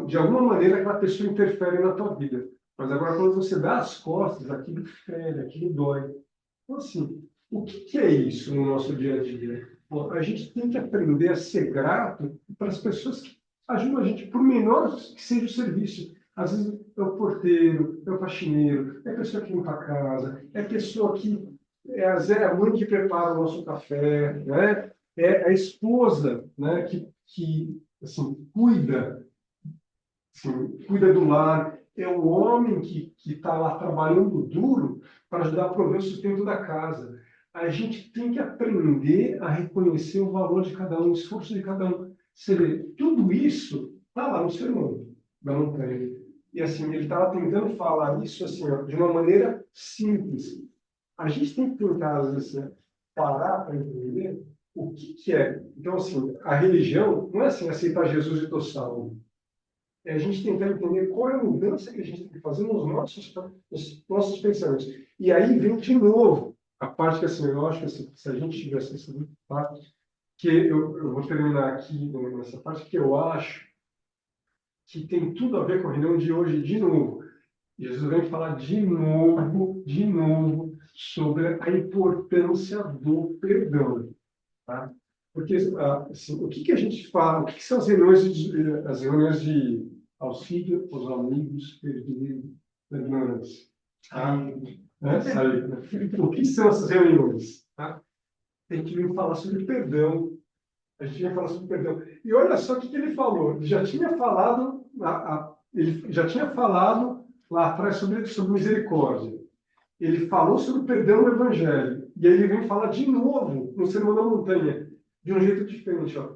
de alguma maneira aquela pessoa interfere na tua vida. Mas agora, quando você dá as costas, aquilo fere, aquilo dói. Então, assim, o que é isso no nosso dia a dia? Bom, a gente tem que aprender a ser grato para as pessoas ajuda a gente, por menor que seja o serviço. Às vezes é o porteiro, é o faxineiro, é a pessoa que limpa a casa, é a pessoa que às vezes é a mãe que prepara o nosso café, né? É a esposa, né? Que assim, cuida do lar, é o homem que está lá trabalhando duro para ajudar a prover o sustento da casa. A gente tem que aprender a reconhecer o valor de cada um, o esforço de cada um. Você vê, tudo isso está lá no sermão da montanha. E assim, ele estava tentando falar isso assim, ó, de uma maneira simples. A gente tem que tentar, às vezes, né, parar para entender o que é. Então, assim, a religião não é assim, aceitar Jesus e estou salvo. É a gente tentar entender qual é a mudança que a gente tem que fazer nos nossos pensamentos. E aí vem de novo a parte que, assim, eu acho que assim, se a gente tivesse essa parte, que eu vou terminar aqui nessa parte que eu acho que tem tudo a ver com a reunião de hoje de novo. Jesus vem falar de novo, sobre a importância do perdão. Tá? Porque assim, o que a gente fala, o que são as reuniões de auxílio aos amigos perdidos, irmãs? Tá? Saída, né? O que são essas reuniões? Tá? Tem que vir falar sobre perdão. A gente ia falar sobre perdão. E olha só o que ele falou. Ele já tinha falado, ele já tinha falado lá atrás sobre misericórdia. Ele falou sobre o perdão no Evangelho. E aí ele vem falar de novo no Sermão da Montanha, de um jeito diferente. Ó.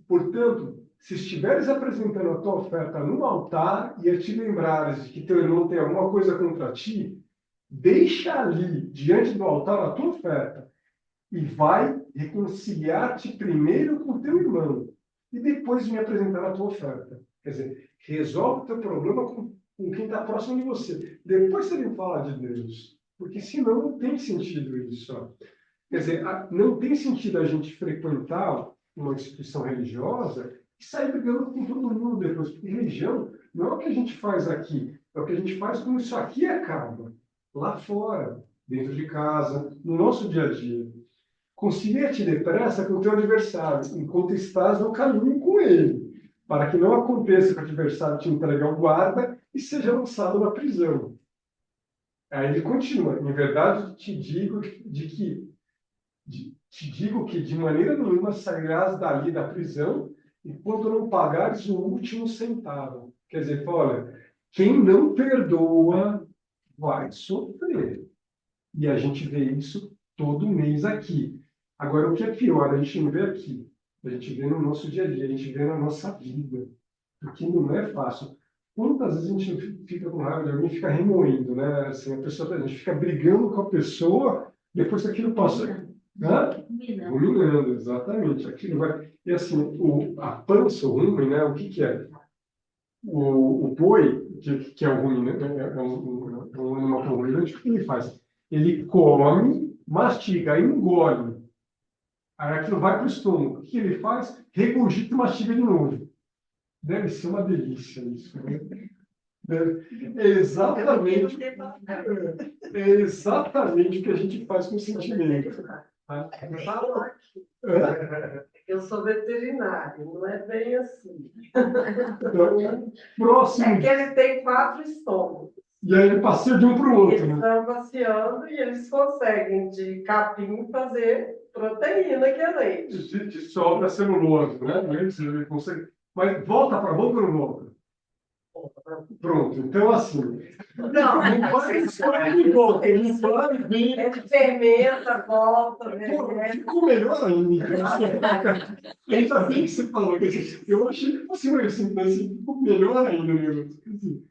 Portanto, se estiveres apresentando a tua oferta no altar e a te lembrares de que teu irmão tem alguma coisa contra ti, deixa ali, diante do altar, a tua oferta e vai reconciliar-te primeiro com teu irmão e depois me apresentar a tua oferta. Quer dizer, resolve o teu problema com quem está próximo de você. Depois você vem falar de Deus. Porque senão não tem sentido isso. Ó. Quer dizer, não tem sentido a gente frequentar uma instituição religiosa e sair brigando com todo mundo depois. Porque religião não é o que a gente faz aqui, é o que a gente faz quando isso aqui acaba. Lá fora, dentro de casa, no nosso dia a dia. Concilia-te depressa com o teu adversário, enquanto estás no caminho com ele, para que não aconteça que o adversário te entregue ao guarda e seja lançado na prisão. Aí ele continua, em verdade te digo que de maneira nenhuma sairás dali da prisão enquanto não pagares o último centavo. Quer dizer, olha, quem não perdoa vai sofrer. E a gente vê isso todo mês aqui. Agora, o que é pior, a gente não vê aqui. A gente vê no nosso dia a dia, a gente vê na nossa vida. Porque não é fácil. Quantas vezes a gente fica com raiva de alguém e fica remoendo, né? Assim, a gente fica brigando com a pessoa, depois que aquilo passa. Hã? Ruminando, exatamente. Aquilo vai. E assim, a pança, o rumen, né? O que é? O boi, que é o ruminante, é um animal ruminante, o que ele faz? Ele come, mastiga, engole. Aí aquilo vai para o estômago. O que ele faz? Regurgita e mastiga de novo. Deve ser uma delícia isso, né? É exatamente, é exatamente o que a gente faz com o sentimento. Tá? Eu sou veterinário, não é bem assim. Então, próximo. É que ele tem 4 estômagos. E aí ele passeia de um para o outro. Eles Né? estão passeando e eles conseguem de capim fazer proteína, que é leite. De sobra celulose, né? Ele consegue. Mas volta para a boca ou não volta? Pronto, então assim. Não, Não vai só ele volta, ele vai vir. ele fermenta, volta, Pô, né? ficou melhor ainda. Ainda bem que você falou. Eu achei que fosse assim, assim, ficou melhor ainda o negócio. Assim,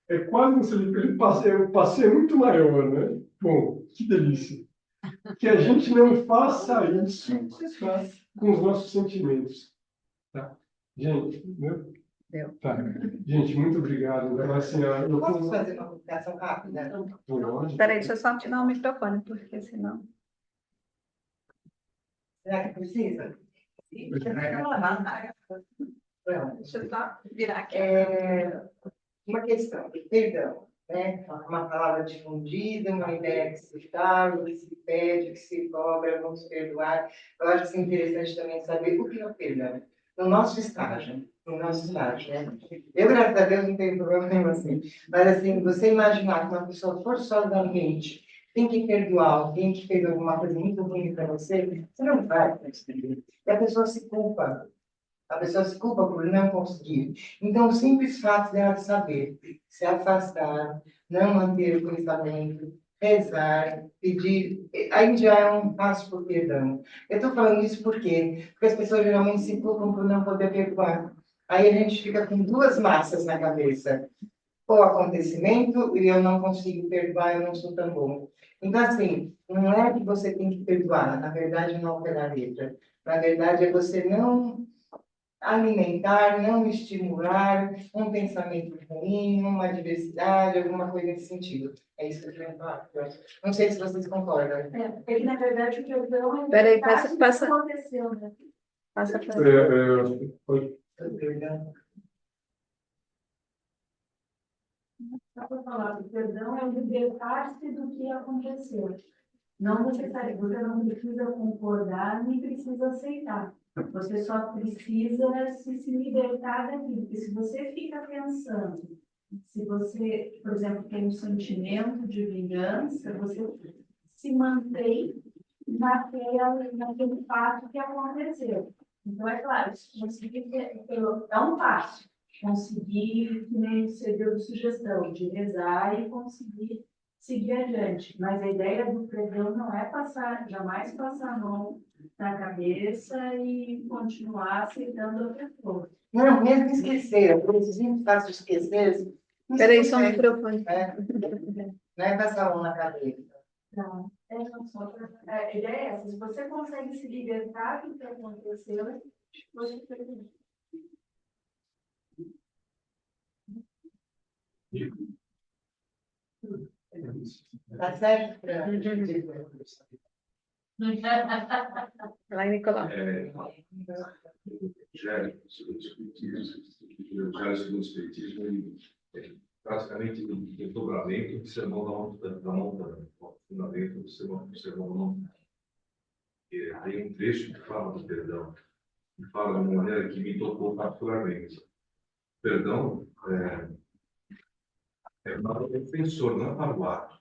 é quase um o passeio é muito maior, né? Bom, que delícia. Que a gente não faça isso, tá? Com os nossos sentimentos. Tá? Gente, meu? Tá. Gente, muito obrigado. Então, assim, eu Posso fazer uma comunicação rápida? Espera aí, deixa eu só tirar o microfone, porque senão... Será que precisa? Deixa eu só virar aqui. Uma questão de perdão, né? Uma palavra difundida, uma ideia que se fala, que se pede, que se cobra, vamos perdoar. Eu acho que é interessante também saber o que é o perdão. no nosso estágio. No nosso estágio, né? Eu, graças a Deus, não tenho problema nenhum assim. Mas, assim, você imaginar que uma pessoa forçosamente tem que perdoar alguém que fez alguma coisa muito ruim para você, você não vai conseguir. E a pessoa se culpa. A pessoa se culpa por não conseguir. Então, o simples fato dela saber se afastar, não manter o pensamento, rezar, pedir, aí já é um passo por perdão. Eu estou falando isso por quê? Porque as pessoas geralmente se culpam por não poder perdoar. Aí a gente fica com duas massas na cabeça. O acontecimento e eu não consigo perdoar, eu não sou tão bom. Então, assim, não é que você tem que perdoar, na verdade, não é a letra. Na verdade, é você não alimentar, não estimular um pensamento ruim, uma diversidade, alguma coisa nesse sentido. É isso que eu queria falar. Não sei se vocês concordam. É, porque na verdade o perdão é Peraí, o que passa. aconteceu, né? Passa para Foi. Perdão. Só para falar, o perdão é libertar-se do que aconteceu. Não necessariamente, você não precisa concordar, nem precisa aceitar. Você só precisa se libertar daquilo. Porque se você fica pensando, se você, por exemplo, tem um sentimento de vingança, você se mantém naquele fato que aconteceu. Então, é claro, conseguir é um passo. Conseguir, que nem você deu sugestão, de rezar e conseguir seguir adiante. Mas a ideia do perdão não é jamais passar a mão na cabeça e continuar aceitando a pessoa. Não, mesmo esquecer, por esses simples fatos de esquecer. Peraí, só um microfone. Não é passar a mão na cabeça. Não, a ideia é essa. Se você consegue se libertar do que aconteceu, você perdeu. Tá certo? Lá em Nicolau. Já segundo o Espiritismo, praticamente o desdobramento do sermão da montanha, o fundamento do sermão da montanha. Tem um trecho que fala do perdão, que fala de uma maneira que me tocou particularmente. Perdão é para o ofensor, não é para o ato.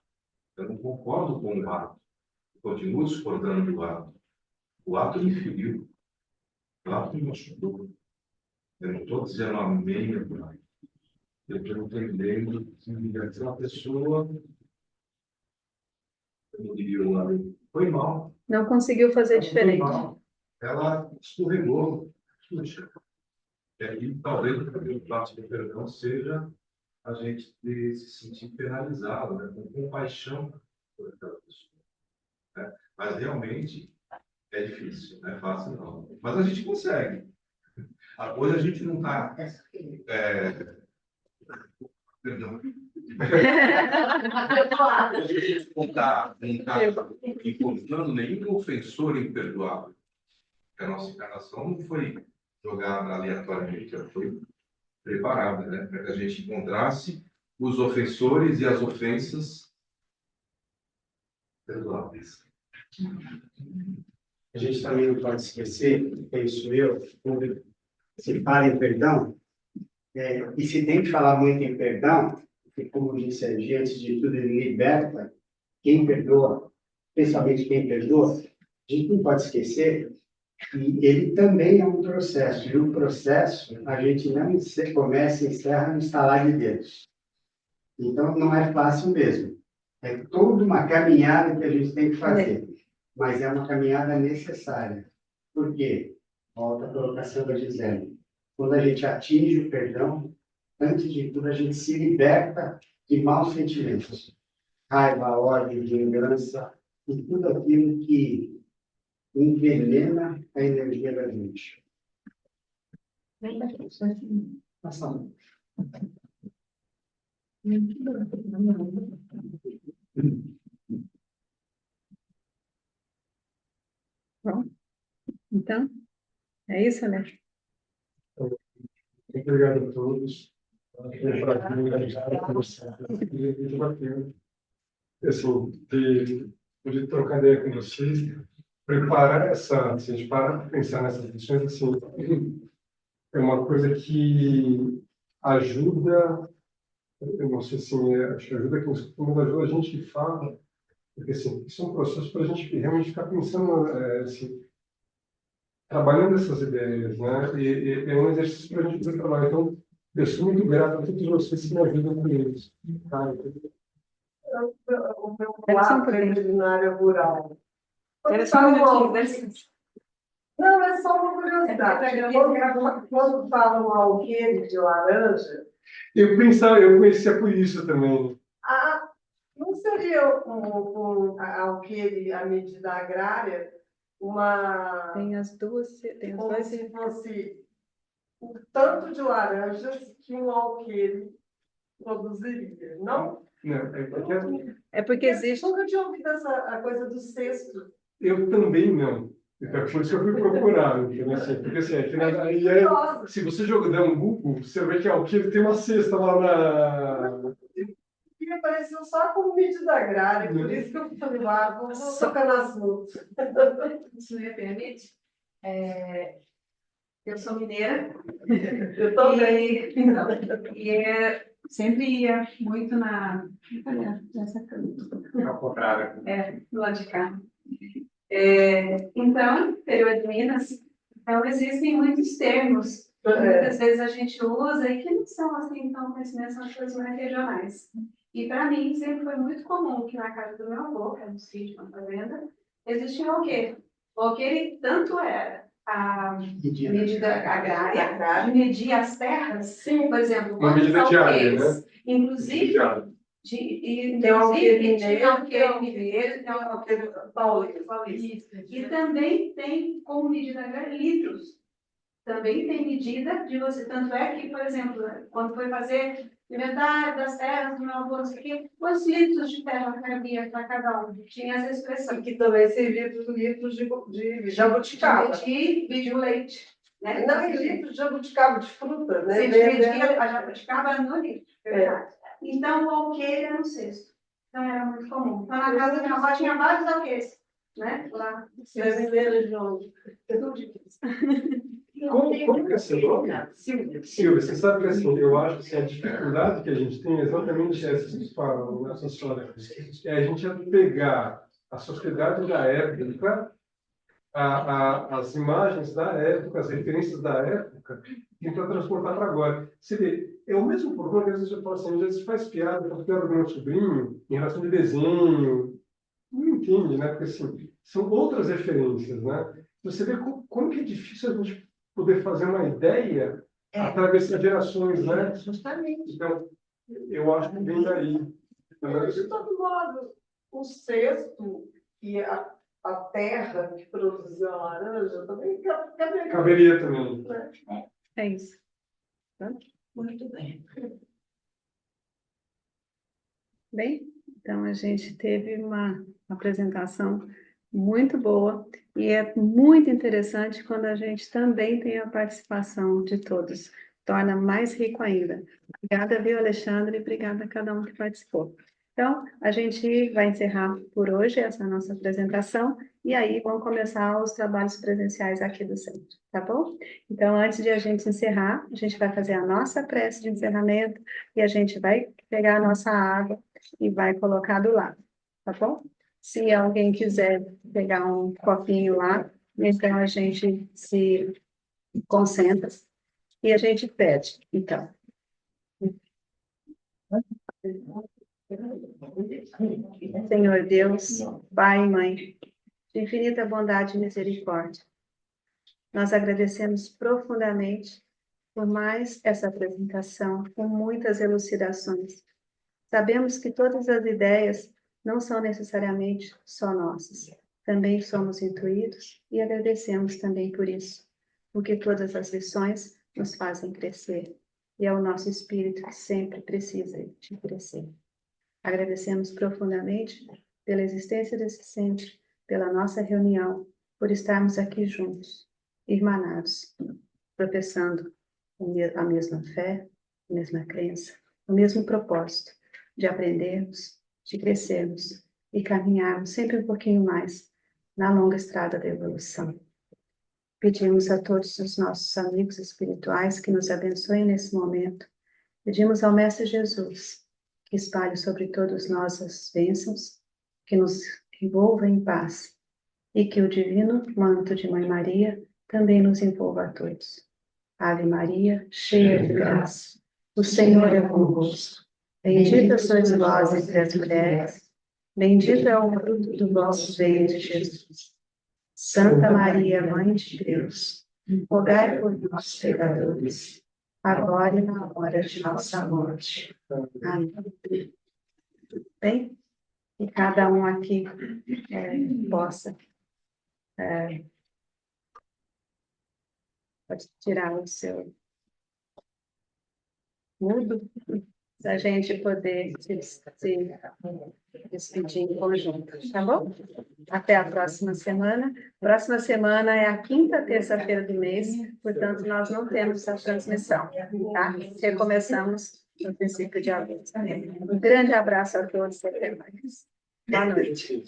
Eu não concordo com o ato, eu continuo discordando do ato. O ato me feriu, o ato me machucou. Eu não estou dizendo amém, meu pai. Eu estou entendendo que aquela pessoa, eu não diria o lado, foi mal. Não conseguiu fazer Ela foi diferente. mal. Ela escorregou. Puxa. E talvez o passo do perdão seja a gente se sentir penalizado, né? Com compaixão por aquela pessoa. Né? Mas realmente é difícil, não é fácil não. Mas a gente consegue. Hoje a gente não está. Perdão. Hoje a gente não está encontrando nenhum ofensor imperdoável. Porque a nossa encarnação não foi jogada aleatoriamente, ela foi preparada, né? Para que a gente encontrasse os ofensores e as ofensas perdoáveis. A gente também não pode esquecer, penso eu, quando se fala em perdão, e se tem que falar muito em perdão, porque, como disse a gente, antes de tudo, ele liberta quem perdoa, especialmente quem perdoa. A gente não pode esquecer que ele também é um processo, e o processo a gente não começa e encerra no estalar de dedos. Então, não é fácil mesmo. É toda uma caminhada que a gente tem que fazer, mas é uma caminhada necessária. Por quê? Volta a colocação da Gisele. Quando a gente atinge o perdão, antes de tudo, a gente se liberta de maus sentimentos. Raiva, ódio, vingança, e tudo aquilo que envenena a energia da gente. Passando. Bom, então, é isso, né? Muito obrigado a todos. Foi um prazer estar com vocês. Muito bacana. Assim, poder trocar ideia com vocês, preparar essa, se a gente parar para pensar nessas questões, assim, é uma coisa que ajuda, eu não sei assim, acho que ajuda quem escuta, mas ajuda a gente que fala, porque assim, isso é um processo para a gente realmente ficar pensando, assim, trabalhando essas ideias, né? E é um exercício para a gente poder trabalhar. Então, eu sou muito grato a todos vocês que me ajudam com isso. Tá? O meu Deve ser um lado pouquinho. veterinária rural. Era só um minutinho, dá licença. Não, é só uma curiosidade. Quando falam alqueire de laranja, Eu conhecia por isso também. não seria alqueire, a medida agrária, uma. Tem as duas, tem os Como dois. se fosse o tanto de laranjas que um alqueire produziria, não? Não, É porque existe. Nunca tinha ouvido a coisa do cesto. eu também não. Então, por isso que eu fui procurar, entendeu? Assim, porque assim, se você jogar um Google, você vê que alqueire tem uma cesta lá na... E apareceu só como medida agrária, por isso que eu falei, vamos tocar no assunto. Se me permite, eu sou mineira. Eu também. Sempre ia muito nessa câmera. Ao contrário. Do lado de cá. Então, interior de Minas, então existem muitos termos que muitas vezes a gente usa e que não são assim tão conhecidos, são as coisas mais regionais. E para mim sempre foi muito comum que na casa do meu avô, que era um sítio, uma fazenda, existia o alqueire. O alqueire tanto era a medida agrária, de medir as terras, por exemplo, Uma medida diária, né? Inclusive, Tem um alqueire mineiro, tem um alqueire paulista. E também tem como medida agrária litros. Também tem medida de você, tanto é que, por exemplo, quando foi fazer inventário das terras do meu avô, não sei o quê, quantos litros de terra cabia para cada um? Tinha essa expressão. E que também servia para os litros de jabuticaba. De leite. Né? Não, e litros de jabuticaba, de fruta, né? Você media a jabuticaba no litro, verdade. Então, o alqueire era um cesto. Então, era muito comum. Então, na casa da minha avó tinha vários alqueires, né? Lá. Brasileira de onde? Como que é seu nome? Silvia, você sabe que assim, eu acho que a dificuldade que a gente tem é exatamente essa que vocês falam nessa história. É a gente pegar a sociedade da época, as imagens da época, as referências da época, e tentar transportar para agora. Você vê, é o mesmo problema que às vezes eu falo assim, às vezes faz piada com a piada do meu sobrinho em relação de desenho. Não entende, né? Porque assim, são outras referências, né? Você vê como que é difícil a gente poder fazer uma ideia atravessar gerações, né? Justamente. Então, eu acho que vem daí. De todo modo, o cesto e a terra que produziu a laranja também Caberia também. É isso. Muito bem. Bem, então a gente teve uma apresentação muito boa e é muito interessante quando a gente também tem a participação de todos. Torna mais rico ainda. Obrigada, viu, Alexandre? Obrigada a cada um que participou. Então, a gente vai encerrar por hoje essa nossa apresentação e aí vão começar os trabalhos presenciais aqui do centro, tá bom? Então, antes de a gente encerrar, a gente vai fazer a nossa prece de encerramento e a gente vai pegar a nossa água e vai colocar do lado, tá bom? Se alguém quiser pegar um copinho lá, então a gente se concentra e a gente pede, então. Senhor Deus, Pai e Mãe, de infinita bondade e misericórdia, nós agradecemos profundamente por mais essa apresentação, com muitas elucidações. Sabemos que todas as ideias não são necessariamente só nossas. Também somos intuídos e agradecemos também por isso, porque todas as lições nos fazem crescer e é o nosso espírito que sempre precisa de crescer. Agradecemos profundamente pela existência desse centro, pela nossa reunião, por estarmos aqui juntos, irmanados, professando a mesma fé, a mesma crença, o mesmo propósito de aprendermos, de crescermos e caminharmos sempre um pouquinho mais na longa estrada da evolução. Pedimos a todos os nossos amigos espirituais que nos abençoem nesse momento. Pedimos ao Mestre Jesus que espalhe sobre todos nós as bênçãos, que nos envolva em paz e que o divino manto de Mãe Maria também nos envolva a todos. Ave Maria, cheia de graça, o Senhor é convosco. Bendita sois vós entre as mulheres, bendito é o fruto do vosso ventre, Jesus. Santa Maria, Mãe de Deus, rogai por nós, pecadores, agora e na hora de nossa morte. Amém. Bem, que cada um aqui possa pode tirar o seu mudo, para a gente poder se despedir em conjunto, tá bom? Até a próxima semana. Próxima semana é a quinta terça-feira do mês, portanto, nós não temos a transmissão, tá? Recomeçamos no princípio de agosto. Um grande abraço a todos e até mais. Boa noite.